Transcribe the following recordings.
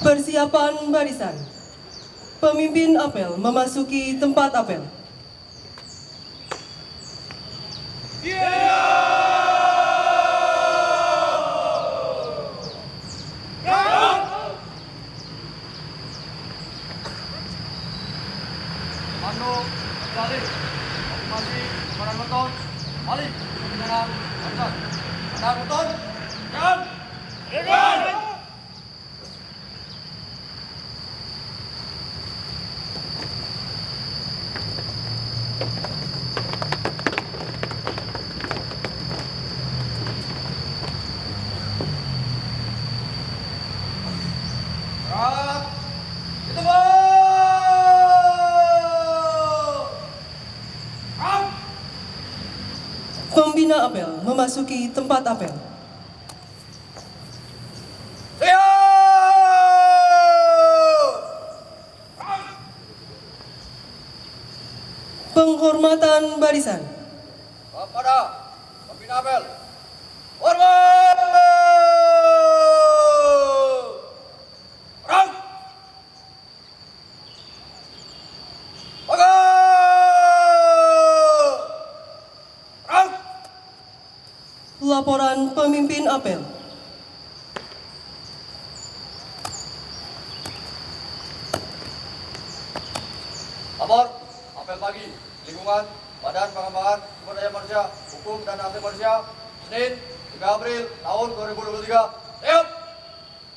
Persiapan barisan. Pemimpin apel memasuki tempat apel. Komando balik, masih komandan beton, balik, menyerang, barisan, komandan beton, jangan, jangan. Gerak, ditembak. Pembina apel memasuki tempat apel. Penghormatan barisan. Kepada pembina apel, hormat! Perang! Pagar! Perang! Laporan pemimpin apel. Lapor, apel pagi, lingkungan, Badan Pengembangan Sumber Daya Manusia, Hukum dan Asasi Manusia, Senin, 3 April tahun 2023. Siap!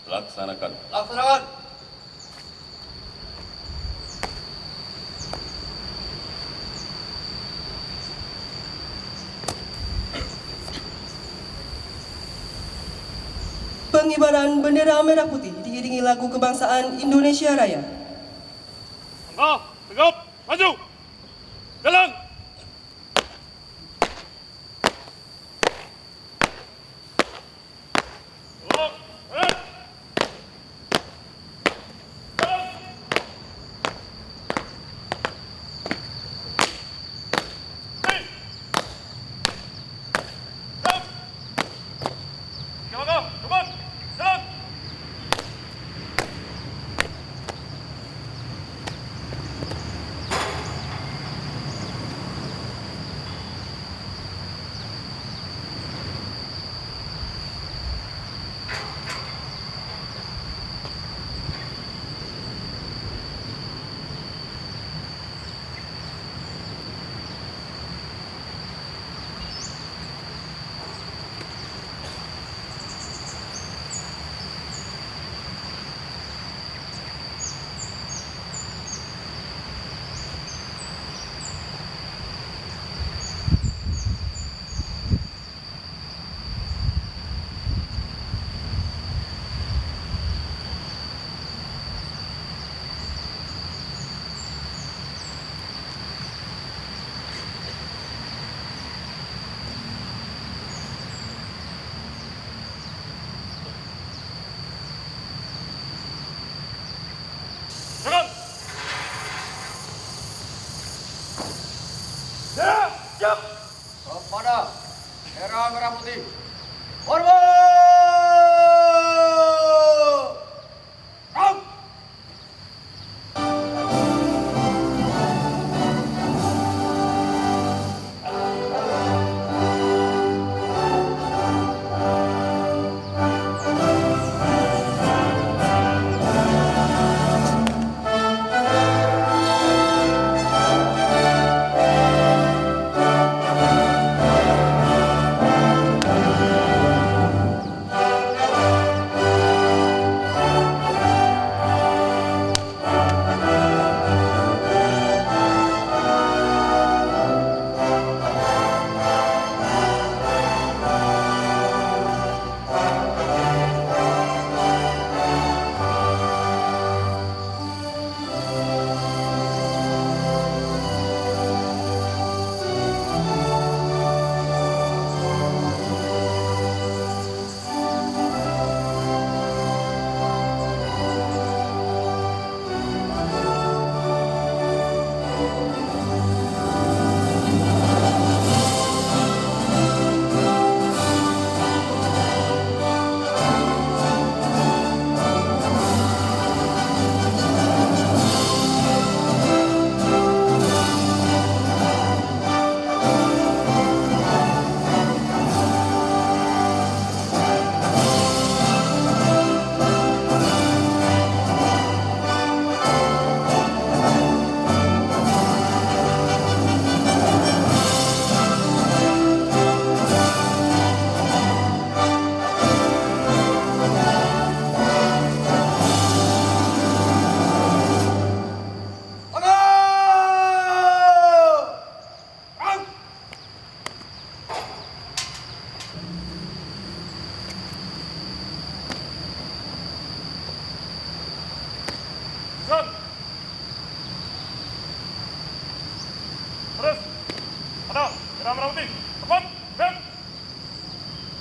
Laksanakan. Laksanakan! Pengibaran bendera merah putih diiringi lagu kebangsaan Indonesia Raya. Langkah, tegap, maju, jalan. Gerak, gerak. Jalan. Hei. Stop. Tiga langkah, depan, jalan. Jalan. Ya, siap. Kepada bendera merah putih, hormat! Perang!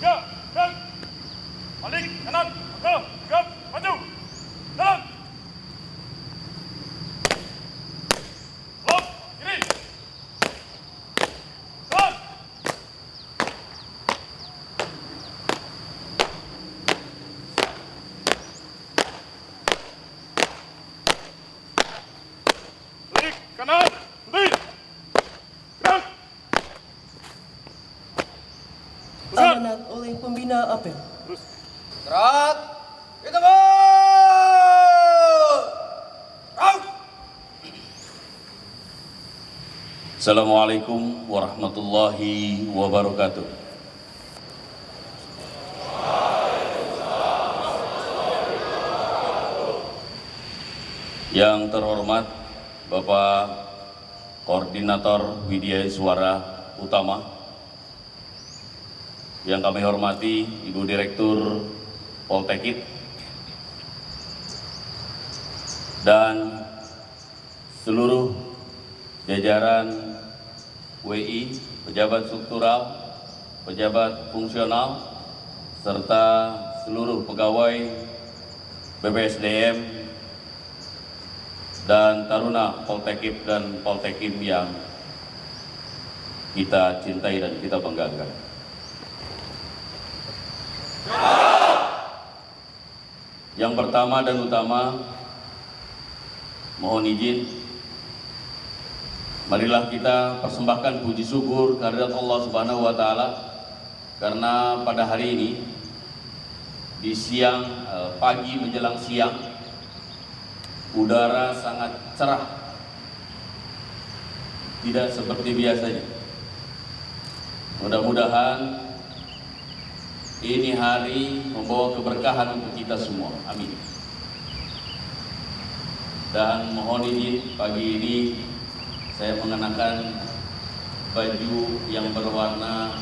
Ya, gerak. Balik kanan, gerak, maju. Jalan. Blok kiri. Jalan. Balik kanan, berhenti. Gerak. Teruskan. Amanat oleh pembina apel. Terus. Serat. Kita out. Assalamualaikum warahmatullahi wabarakatuh. Yang terhormat Bapak Koordinator Widya Suara Utama, yang kami hormati Ibu Direktur Poltekip dan seluruh jajaran WI, pejabat struktural, pejabat fungsional, serta seluruh pegawai BPSDM dan Taruna Poltekip dan Poltekim yang kita cintai dan kita banggakan. Yang pertama dan utama, mohon izin, marilah kita persembahkan puji syukur kehadirat Allah Subhanahu wa Ta'ala, karena pada hari ini di siang, pagi menjelang siang, udara sangat cerah, tidak seperti biasanya. Mudah-mudahan ini hari membawa keberkahan untuk kita semua. Amin. Dan mohon izin, pagi ini saya mengenakan baju yang berwarna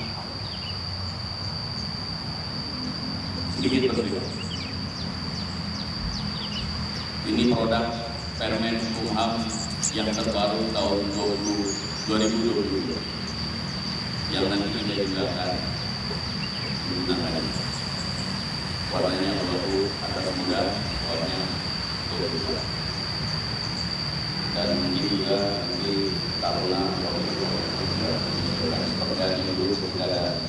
sedikit berbeda. Ini produk Permen Kumham yang terbaru tahun 2022 yang nanti kita juga akan menggunakan. Warnanya abu atas muda, warnanya abu. Dan ini juga nanti taruna seperti ini dulu tidak ada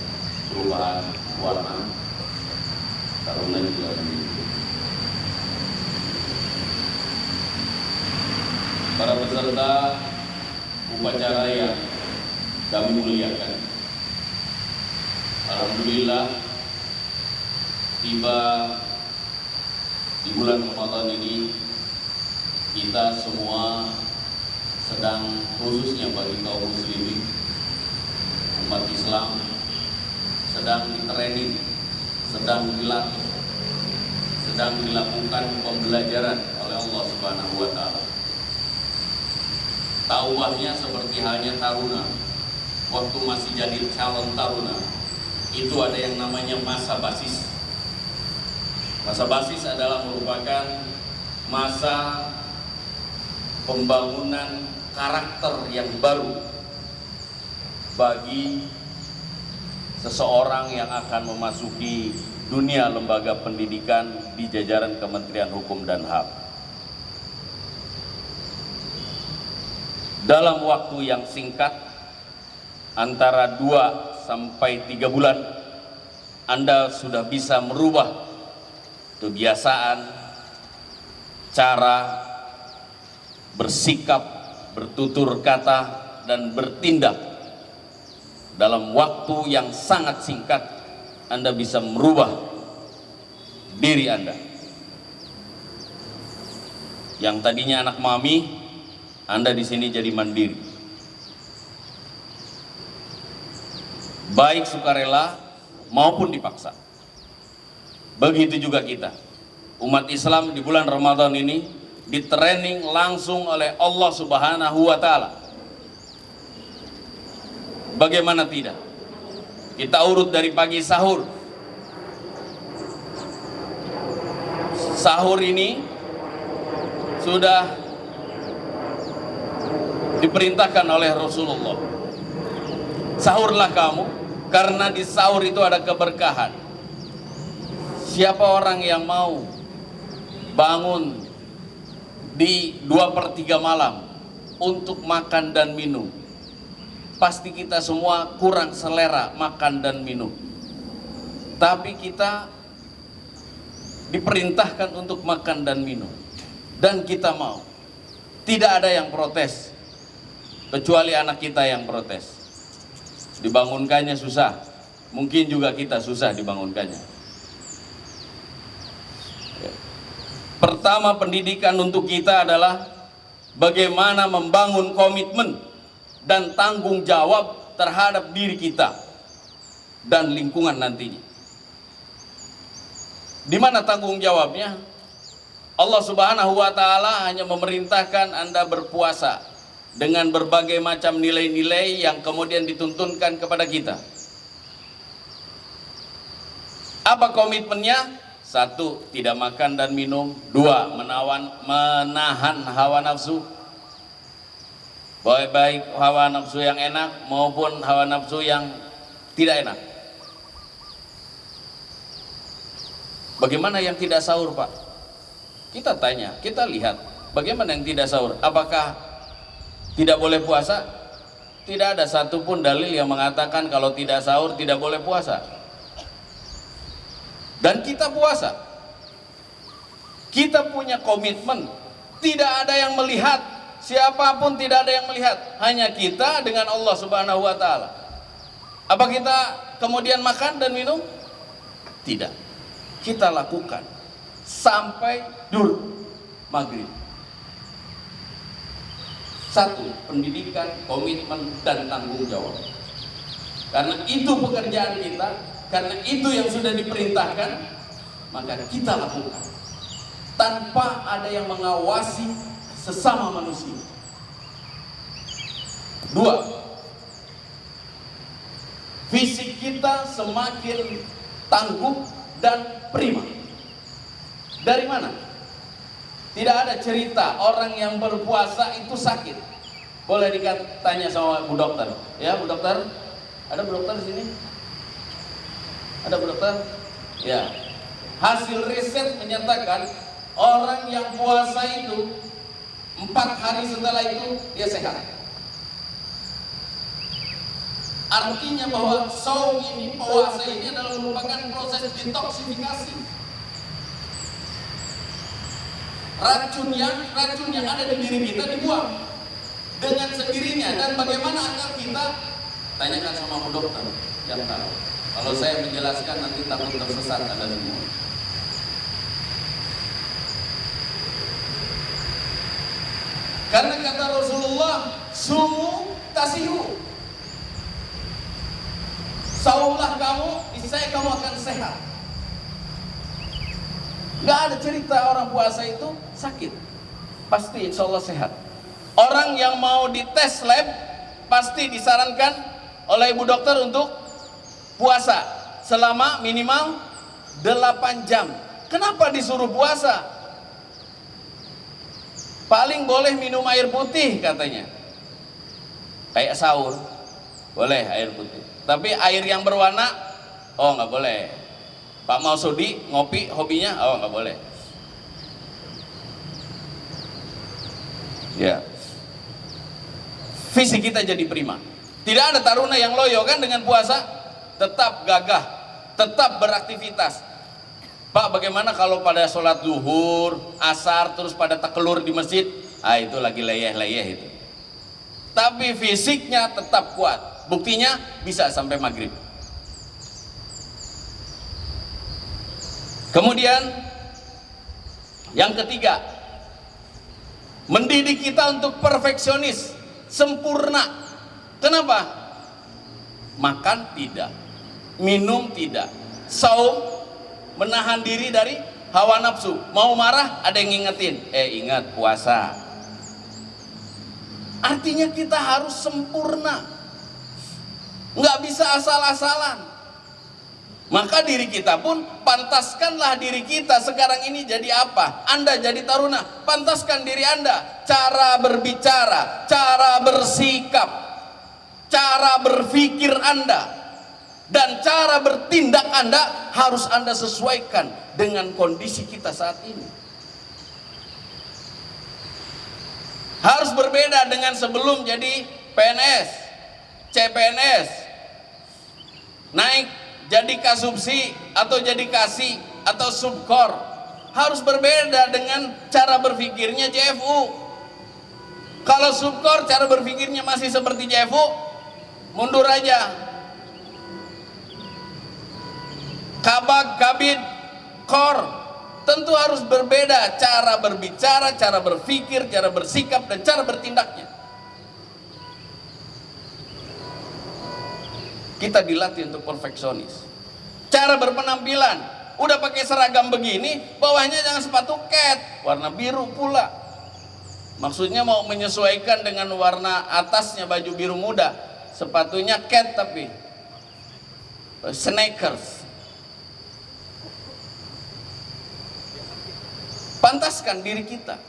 perubahan warna. Taruna juga ini. Para peserta upacara yang kami muliakan, alhamdulillah tiba di bulan Ramadan ini, kita semua sedang, khususnya bagi kaum muslimin, umat Islam, sedang di-training, sedang dilatih, sedang dilakukan pembelajaran oleh Allah Subhanahu wa Ta'ala. Taubahnya seperti halnya taruna, waktu masih jadi calon taruna, itu ada yang namanya masa basis. Masa basis adalah merupakan masa pembangunan karakter yang baru bagi seseorang yang akan memasuki dunia lembaga pendidikan di jajaran Kementerian Hukum dan HAM. Dalam waktu yang singkat, antara 2 sampai 3 bulan, Anda sudah bisa merubah kebiasaan, cara bersikap, bertutur kata, dan bertindak. Dalam waktu yang sangat singkat, Anda bisa merubah diri Anda. Yang tadinya anak mami, Anda di sini jadi mandiri. Baik sukarela maupun dipaksa. Begitu juga kita. Umat Islam di bulan Ramadan ini di-training langsung oleh Allah Subhanahu wa Ta'ala. Bagaimana tidak? Kita urut dari pagi sahur. Sahur ini sudah diperintahkan oleh Rasulullah. Sahurlah kamu Karena di sahur itu ada keberkahan. Siapa orang yang mau bangun di 2/3 malam untuk makan dan minum, pasti kita semua kurang selera makan dan minum. Tapi kita diperintahkan untuk makan dan minum, dan kita mau. Tidak ada yang protes, kecuali anak kita yang protes. Dibangunkannya susah, mungkin juga kita susah dibangunkannya. Pertama, pendidikan untuk kita adalah bagaimana membangun komitmen dan tanggung jawab terhadap diri kita dan lingkungan nantinya. Di mana tanggung jawabnya? Allah Subhanahu wa Ta'ala hanya memerintahkan Anda berpuasa dengan berbagai macam nilai-nilai yang kemudian dituntunkan kepada kita. Apa komitmennya? 1. Tidak makan dan minum. 2. Menahan hawa nafsu, baik hawa nafsu yang enak maupun hawa nafsu yang tidak enak. Bagaimana yang tidak sahur, Pak? Kita tanya, kita lihat bagaimana yang tidak sahur. Apakah tidak boleh puasa? Tidak ada satupun dalil yang mengatakan kalau tidak sahur tidak boleh puasa. Dan kita puasa, kita punya komitmen. Tidak ada yang melihat, siapapun tidak ada yang melihat, hanya kita dengan Allah Subhanahu wa Ta'ala. Apa kita kemudian makan dan minum? Tidak, kita lakukan sampai maghrib. 1. Pendidikan, komitmen, dan tanggung jawab. Karena itu pekerjaan kita, karena itu yang sudah diperintahkan, maka kita lakukan tanpa ada yang mengawasi sesama manusia. 2. Fisik kita semakin tangguh dan prima. Dari mana? Tidak ada cerita orang yang berpuasa itu sakit. Boleh ditanya sama Bu Dokter. Ya, Bu Dokter, ada Bu Dokter di sini? Ada Bu Dokter? Ya. Hasil riset menyatakan orang yang puasa itu 4 hari setelah itu dia sehat. Artinya bahwa saum ini, puasa ini adalah merupakan proses detoksifikasi. Racun yang ada di diri kita dibuang dengan sendirinya. Dan bagaimana agar kita, tanyakan sama Bu Dokter yang tahu. Kalau saya menjelaskan nanti takut tersesat Anda semua. Karena kata Rasulullah, sumu tasihu, saumlah kamu, niscaya kamu akan sehat. Gak ada cerita orang puasa itu sakit, pasti insya Allah sehat. Orang yang mau dites lab pasti disarankan oleh ibu dokter untuk puasa selama minimal 8 jam. Kenapa disuruh puasa? Paling boleh minum air putih katanya. Kayak sahur, boleh air putih. Tapi air yang berwarna, oh nggak boleh. Pak Mausudi ngopi hobinya, oh nggak boleh. Ya. Fisik kita jadi prima. Tidak ada taruna yang loyo kan dengan puasa. Tetap gagah, tetap beraktivitas. Pak, bagaimana kalau pada sholat zuhur, asar, terus pada takelur di masjid? Ah, itu lagi leyeh-leyeh itu. Tapi fisiknya tetap kuat. Buktinya bisa sampai maghrib. Kemudian yang ketiga, mendidik kita untuk perfeksionis, sempurna. Kenapa? Makan tidak, minum tidak, saum, menahan diri dari hawa nafsu. Mau marah ada yang ngingetin, ingat puasa. Artinya kita harus sempurna, nggak bisa asal-asalan. Maka diri kita pun, pantaskanlah diri kita sekarang ini jadi apa? Anda jadi taruna, pantaskan diri Anda, cara berbicara, cara bersikap, cara berpikir Anda. Dan cara bertindak Anda harus Anda sesuaikan dengan kondisi kita saat ini. Harus berbeda dengan sebelum jadi PNS, CPNS, naik jadi kasubsi atau jadi kasih atau subkor. Harus berbeda dengan cara berpikirnya JFU. Kalau subkor cara berpikirnya masih seperti JFU, mundur aja. Kabag, kabid, kor, tentu harus berbeda cara berbicara, cara berpikir, cara bersikap, dan cara bertindaknya. Kita dilatih untuk perfeksionis. Cara berpenampilan, udah pakai seragam begini, bawahnya jangan sepatu cat, warna biru pula. Maksudnya mau menyesuaikan dengan warna atasnya baju biru muda, sepatunya cat tapi sneakers. Pantaskan diri kita.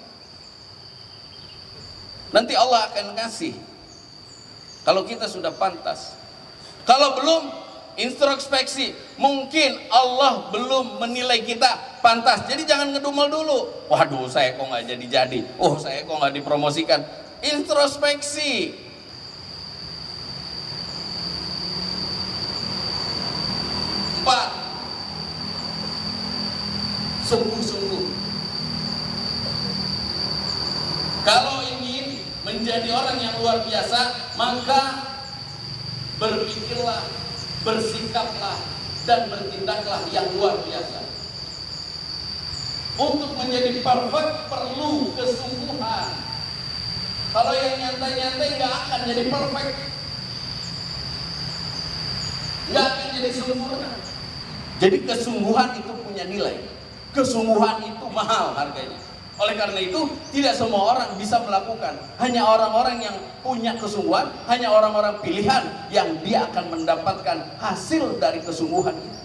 Nanti Allah akan kasih. Kalau kita sudah pantas. Kalau belum, introspeksi. Mungkin Allah belum menilai kita pantas. Jadi jangan ngedumel dulu. Waduh, saya kok nggak jadi-jadi. Oh, saya kok nggak dipromosikan. Introspeksi. Empat, sungguh-sungguh. Kalau ingin menjadi orang yang luar biasa, maka berpikirlah, bersikaplah, dan bertindaklah yang luar biasa. Untuk menjadi perfect perlu kesungguhan. Kalau yang nyantai-nyantai nggak akan jadi perfect, nggak akan jadi sempurna. Jadi kesungguhan itu punya nilai. Kesungguhan itu mahal harganya. Oleh karena itu, tidak semua orang bisa melakukan. Hanya orang-orang yang punya kesungguhan, hanya orang-orang pilihan yang dia akan mendapatkan hasil dari kesungguhan itu.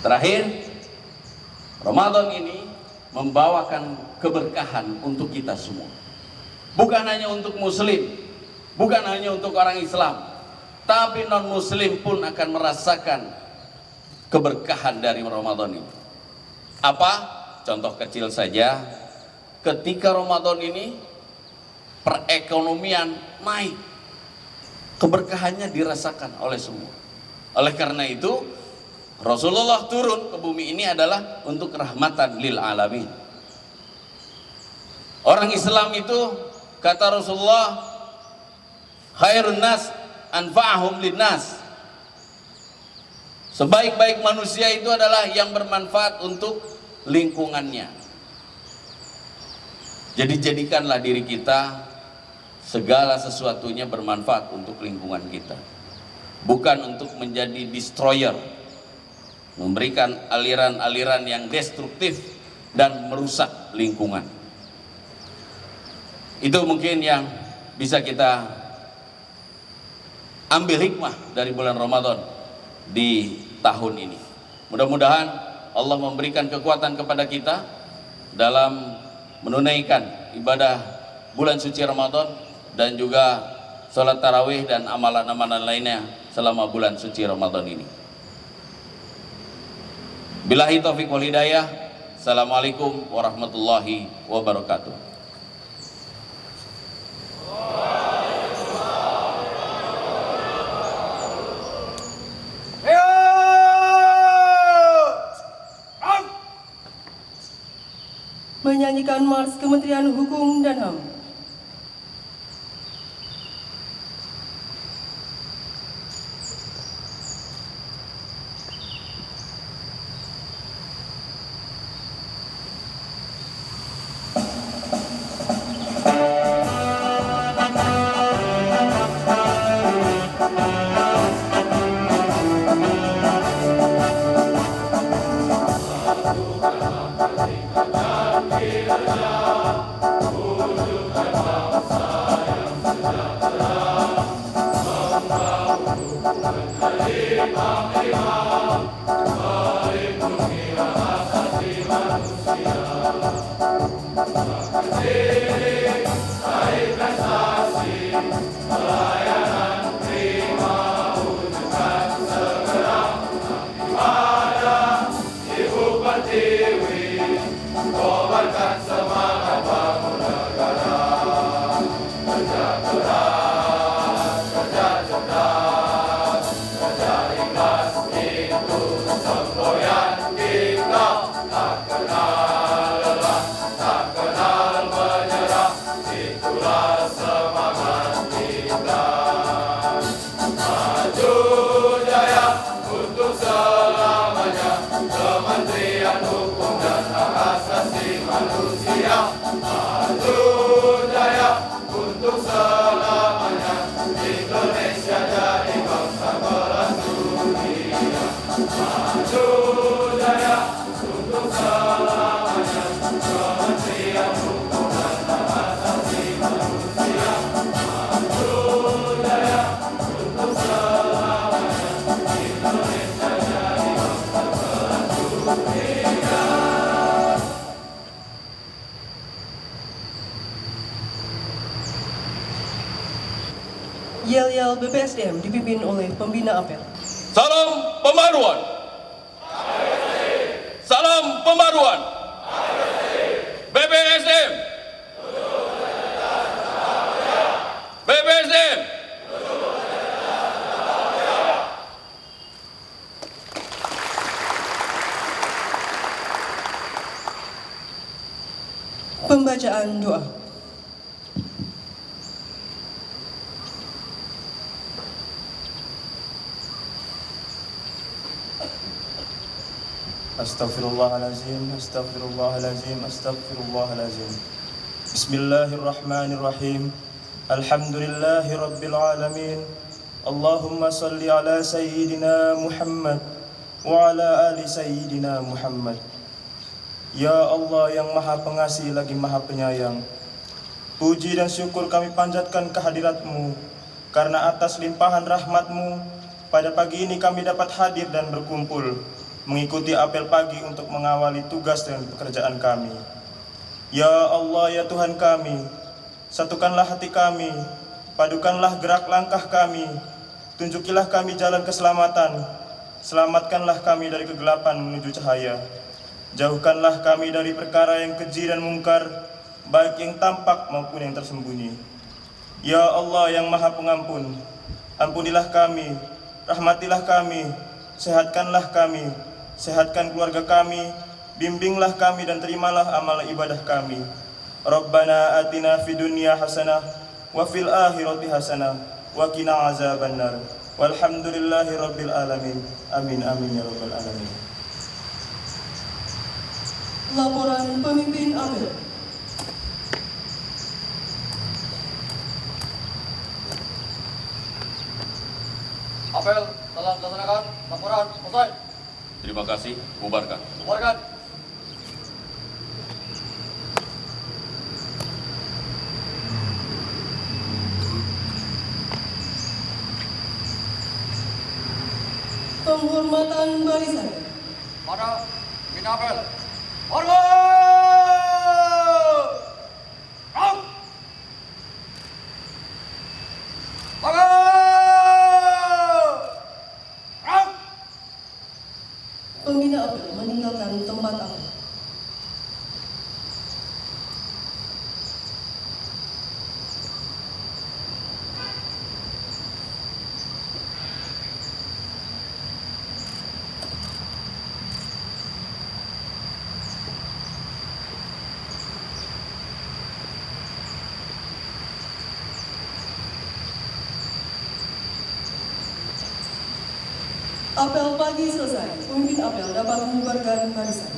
Terakhir, Ramadan ini membawakan keberkahan untuk kita semua. Bukan hanya untuk muslim, bukan hanya untuk orang Islam, tapi non-muslim pun akan merasakan keberkahan dari Ramadan ini. Apa? Contoh kecil saja, ketika Ramadan ini perekonomian naik, keberkahannya dirasakan oleh semua. Oleh karena itu Rasulullah turun ke bumi ini adalah untuk rahmatan lil alamin. Orang Islam itu, kata Rasulullah, khairun nas anfa'ahum linnas. Sebaik-baik manusia itu adalah yang bermanfaat untuk lingkungannya. Jadi jadikanlah diri kita segala sesuatunya bermanfaat untuk lingkungan kita. Bukan untuk menjadi destroyer, memberikan aliran-aliran yang destruktif dan merusak lingkungan. Itu mungkin yang bisa kita ambil hikmah dari bulan Ramadan di tahun ini. Mudah-mudahan Allah memberikan kekuatan kepada kita dalam menunaikan ibadah bulan suci Ramadan dan juga sholat tarawih dan amalan-amalan lainnya selama bulan suci Ramadan ini. Billahi taufiq wal hidayah. Assalamualaikum warahmatullahi wabarakatuh. Menyanyikan Mars Kementerian Hukum dan HAM. Prestasi, pelayanan apel BPSDM dipimpin oleh pembina apel. Salam pembaruan. Salam pembaruan. BPSDM. BPSDM. Pembacaan doa. Astaghfirullahalazim, astaghfirullahalazim, astaghfirullahalazim. Bismillahirrahmanirrahim. Alhamdulillahi rabbil alamin. Allahumma salli ala sayyidina Muhammad wa ala ali sayyidina Muhammad. Ya Allah yang maha pengasih lagi maha penyayang, puji dan syukur kami panjatkan kehadirat-Mu, karena atas limpahan rahmat-Mu pada pagi ini kami dapat hadir dan berkumpul mengikuti apel pagi untuk mengawali tugas dan pekerjaan kami. Ya Allah, ya Tuhan kami, satukanlah hati kami, padukanlah gerak langkah kami, tunjukilah kami jalan keselamatan, selamatkanlah kami dari kegelapan menuju cahaya. Jauhkanlah kami dari perkara yang keji dan mungkar, baik yang tampak maupun yang tersembunyi. Ya Allah yang maha pengampun, ampunilah kami, rahmatilah kami, sehatkanlah kami, sehatkan keluarga kami, bimbinglah kami dan terimalah amal ibadah kami. Rabbana atina fid dunya hasanah wa fil akhirati hasanah wa qina azabannar. Walhamdulillahi rabbil alamin. Amin amin ya rabbal alamin. Laporan pemimpin apel. Apel telah dilaksanakan. Laporan selesai. Terima kasih. Bubarkan. Bubarkan. Penghormatan barisan. Pada pembina apel. Hormat! Rang! Bangun! Rang! Pembina apel meninggalkan tempat apel. Apel pagi selesai. Pemimpin apel dapat membubarkan barisan.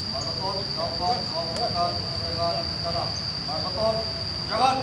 Marketon, dapat melakukan dengan cara. Marketon, jangan.